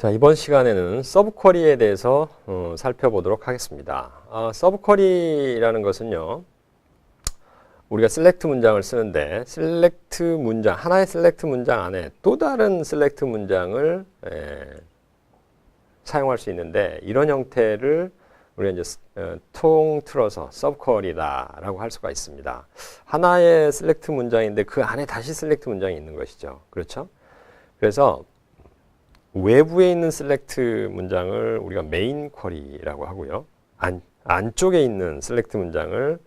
자, 이번 시간에는 서브쿼리에 대해서 살펴보도록 하겠습니다. 서브쿼리라는 것은요, 우리가 셀렉트 문장을 쓰는데 셀렉트 문장, 하나의 셀렉트 문장 안에 또 다른 셀렉트 문장을 사용할 수 있는데, 이런 형태를 우리가 이제 통틀어서 서브쿼리다라고 할 수가 있습니다. 하나의 셀렉트 문장인데 그 안에 다시 셀렉트 문장이 있는 것이죠. 그렇죠? 그래서 외부에 있는 셀렉트 문장을 우리가 메인 쿼리라고 하고요. 안쪽에 있는 셀렉트 문장을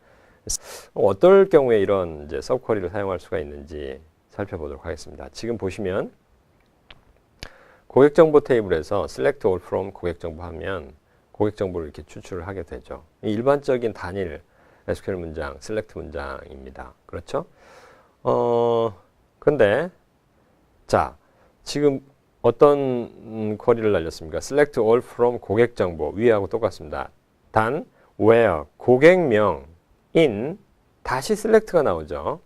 어떨 경우에 이런 이제 서브 쿼리를 사용할 수가 있는지 살펴보도록 하겠습니다. 지금 보시면 고객 정보 테이블에서 select all from 고객 정보 하면 고객 정보를 이렇게 추출을 하게 되죠. 일반적인 단일 SQL 문장, select 문장입니다. 그렇죠? 근데 자, 지금 어떤 쿼리를 날렸습니까? select all from 고객 정보 위하고 똑같습니다. 단 where 고객명 in 다시 select가 나오죠.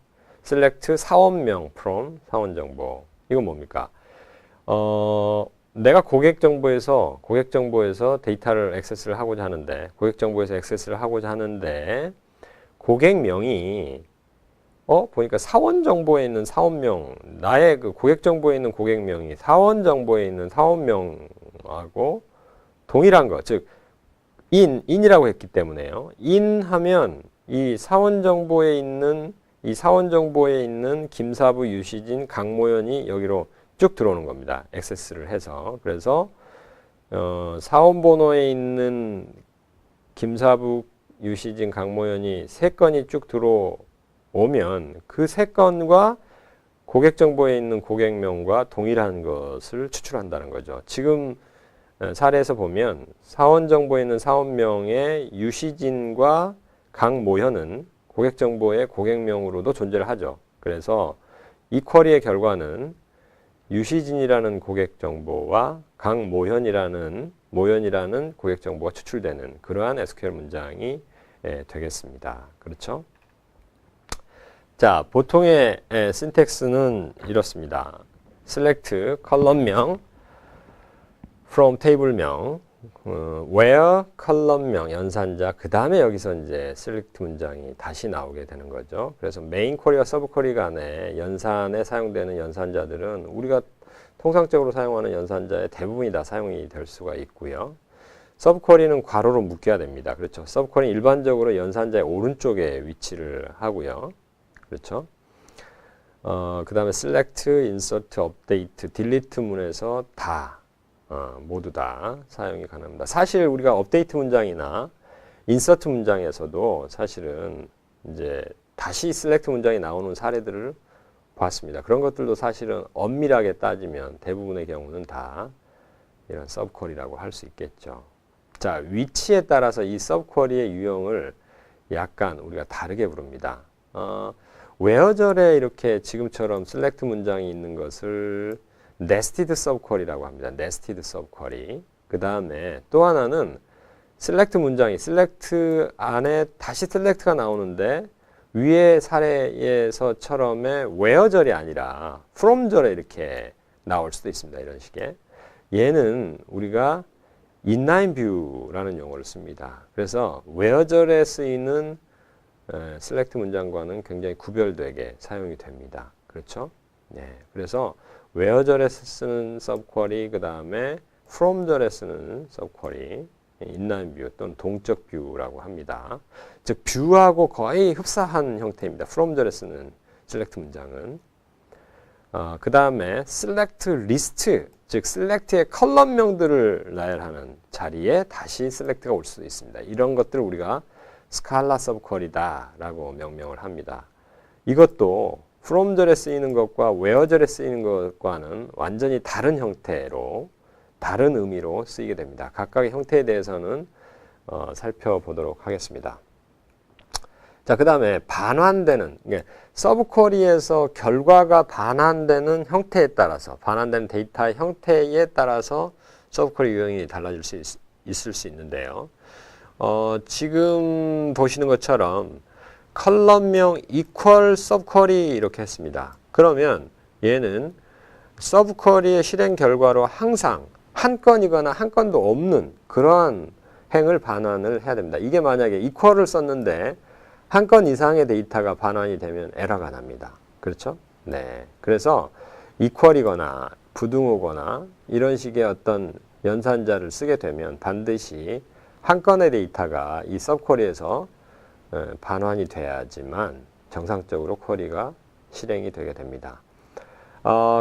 select 사원명 from 사원 정보. 이건 뭡니까? 내가 고객 정보에서 데이터를 액세스를 하고자 하는데 고객명이 보니까 사원 정보에 있는 사원명, 나의 그 고객 정보에 있는 고객명이 사원 정보에 있는 사원명하고 동일한 것, 즉 in이라고 했기 때문에요. in 하면 이 사원 정보에 있는 김사부, 유시진, 강모연이 여기로 쭉 들어오는 겁니다. 액세스를 해서. 그래서 사원 번호에 있는 김사부, 유시진, 강모연이 세 건이 쭉 들어오면 그 세 건과 고객 정보에 있는 고객명과 동일한 것을 추출한다는 거죠. 지금 사례에서 보면 사원 정보에 있는 사원명의 유시진과 강모현은 고객 정보의 고객명으로도 존재를 하죠. 그래서 이 쿼리의 결과는 유시진이라는 고객 정보와 강모현이라는 고객 정보가 추출되는 그러한 SQL 문장이 되겠습니다. 그렇죠? 자, 보통의 신텍스는 이렇습니다. select 컬럼명 from 테이블명 where 컬럼명 연산자 그 다음에 여기서 이제 select 문장이 다시 나오게 되는 거죠. 그래서 메인 쿼리와 서브 쿼리 간에 연산에 사용되는 연산자들은 우리가 통상적으로 사용하는 연산자의 대부분이 다 사용이 될 수가 있고요. 서브 쿼리는 괄호로 묶여야 됩니다. 그렇죠. 서브 쿼리는 일반적으로 연산자의 오른쪽에 위치를 하고요. 그렇죠. 그 다음에 select, insert, update, delete 문에서 모두 다 사용이 가능합니다. 사실 우리가 업데이트 문장이나 인서트 문장에서도 사실은 이제 다시 select 문장이 나오는 사례들을 봤습니다. 그런 것들도 사실은 엄밀하게 따지면 대부분의 경우는 다 이런 서브 쿼리라고 할 수 있겠죠. 자, 위치에 따라서 이 서브 쿼리의 유형을 약간 우리가 다르게 부릅니다. where절에 이렇게 지금처럼 select 문장이 있는 것을 nested subquery라고 합니다. nested subquery. 그 다음에 또 하나는 select 문장이 select 안에 다시 select가 나오는데 위의 사례에서처럼의 where절이 아니라 from절에 이렇게 나올 수도 있습니다. 이런 식의. 얘는 우리가 inline view라는 용어를 씁니다. 그래서 where절에 쓰이는 select 문장과는 굉장히 구별되게 사용이 됩니다. 그렇죠? 네. 그래서 where절에 쓰는 subquery, 그 다음에 from절에 쓰는 subquery, inline view 또는 동적 뷰라고 합니다. 즉, 뷰하고 거의 흡사한 형태입니다. from절에 쓰는 select 문장은. 그 다음에 select list, 즉 select의 컬럼명들을 나열하는 자리에 다시 select가 올 수도 있습니다. 이런 것들을 우리가 스칼라 서브쿼리다라고 명명을 합니다. 이것도 from절에 쓰이는 것과 where절에 쓰이는 것과는 완전히 다른 형태로, 다른 의미로 쓰이게 됩니다. 각각의 형태에 대해서는 살펴보도록 하겠습니다. 자, 그 다음에 반환되는, 서브쿼리에서 결과가 반환되는 형태에 따라서, 반환되는 데이터의 형태에 따라서 서브쿼리 유형이 달라질 수 있을 수 있는데요. 지금 보시는 것처럼 컬럼명 equal subquery 이렇게 했습니다. 그러면 얘는 서브쿼리의 실행 결과로 항상 한 건이거나 한 건도 없는 그러한 행을 반환을 해야 됩니다. 이게 만약에 equal을 썼는데 한 건 이상의 데이터가 반환이 되면 에러가 납니다. 그렇죠? 네. 그래서 equal이거나 부등호거나 이런 식의 어떤 연산자를 쓰게 되면 반드시 한 건의 데이터가 이 서브쿼리에서 반환이 돼야지만 정상적으로 쿼리가 실행이 되게 됩니다.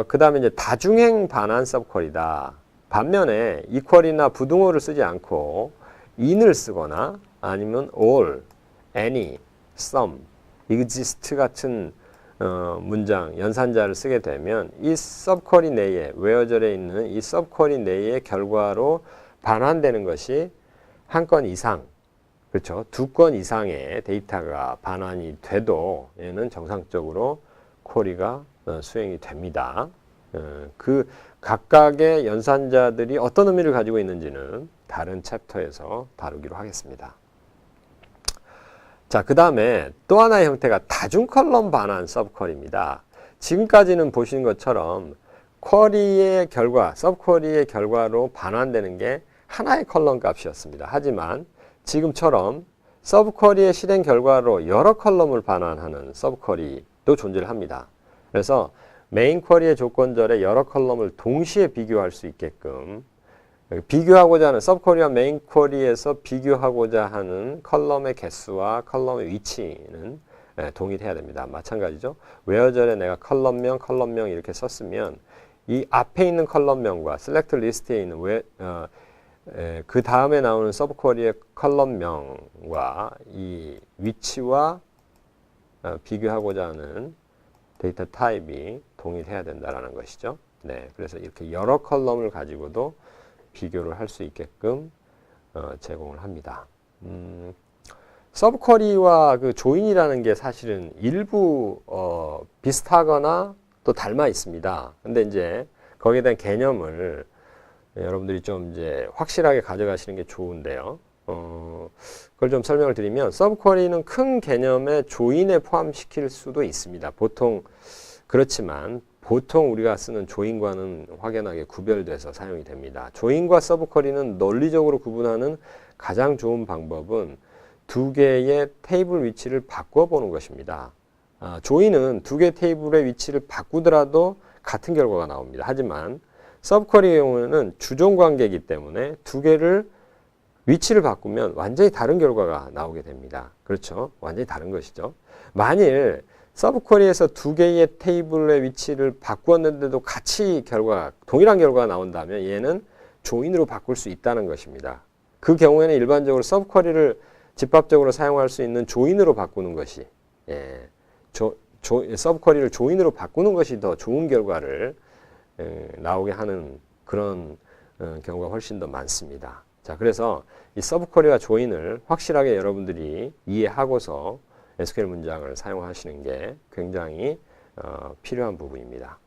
그 다음에 이제 다중행 반환 서브쿼리다. 반면에 equal이나 부등호를 쓰지 않고 in을 쓰거나 아니면 all, any, some, exist 같은 문장, 연산자를 쓰게 되면 이 서브쿼리 내에, where절에 있는 이 서브쿼리 내의 결과로 반환되는 것이 한 건 이상, 그렇죠? 두 건 이상의 데이터가 반환이 돼도 얘는 정상적으로 쿼리가 수행이 됩니다. 그 각각의 연산자들이 어떤 의미를 가지고 있는지는 다른 챕터에서 다루기로 하겠습니다. 자, 그 다음에 또 하나의 형태가 다중 컬럼 반환 서브쿼리입니다. 지금까지는 보신 것처럼 쿼리의 결과, 서브쿼리의 결과로 반환되는 게 하나의 컬럼 값이었습니다. 하지만 지금처럼 서브쿼리의 실행 결과로 여러 컬럼을 반환하는 서브쿼리도 존재를 합니다. 그래서 메인 쿼리의 조건절에 여러 컬럼을 동시에 비교할 수 있게끔 비교하고자 하는 서브쿼리와 메인 쿼리에서 비교하고자 하는 컬럼의 개수와 컬럼의 위치는 동일해야 됩니다. 마찬가지죠. where절에 내가 컬럼명 이렇게 썼으면 이 앞에 있는 컬럼명과 select 리스트에 있는 그 다음에 나오는 서브쿼리의 컬럼명과 이 위치와 비교하고자 하는 데이터 타입이 동일해야 된다는 것이죠. 네, 그래서 이렇게 여러 컬럼을 가지고도 비교를 할 수 있게끔 제공을 합니다. 서브쿼리와 그 조인이라는 게 사실은 일부 비슷하거나 또 닮아 있습니다. 근데 이제 거기에 대한 개념을 여러분들이 좀 이제 확실하게 가져가시는 게 좋은데요. 그걸 좀 설명을 드리면 서브쿼리는 큰 개념의 조인에 포함시킬 수도 있습니다. 그렇지만 보통 우리가 쓰는 조인과는 확연하게 구별돼서 사용이 됩니다. 조인과 서브쿼리는 논리적으로 구분하는 가장 좋은 방법은 두 개의 테이블 위치를 바꿔보는 것입니다. 조인은 두 개의 테이블의 위치를 바꾸더라도 같은 결과가 나옵니다. 하지만 서브쿼리의 경우에는 주종 관계이기 때문에 두 개를 위치를 바꾸면 완전히 다른 결과가 나오게 됩니다. 그렇죠? 완전히 다른 것이죠. 만일 서브쿼리에서 두 개의 테이블의 위치를 바꾸었는데도 동일한 결과가 나온다면 얘는 조인으로 바꿀 수 있다는 것입니다. 그 경우에는 일반적으로 서브쿼리를 집합적으로 사용할 수 있는 조인으로 바꾸는 것이 서브쿼리를 조인으로 바꾸는 것이 더 좋은 결과를 나오게 하는 그런 경우가 훨씬 더 많습니다. 자, 그래서 이 서브쿼리와 조인을 확실하게 여러분들이 이해하고서 SQL 문장을 사용하시는 게 굉장히 필요한 부분입니다.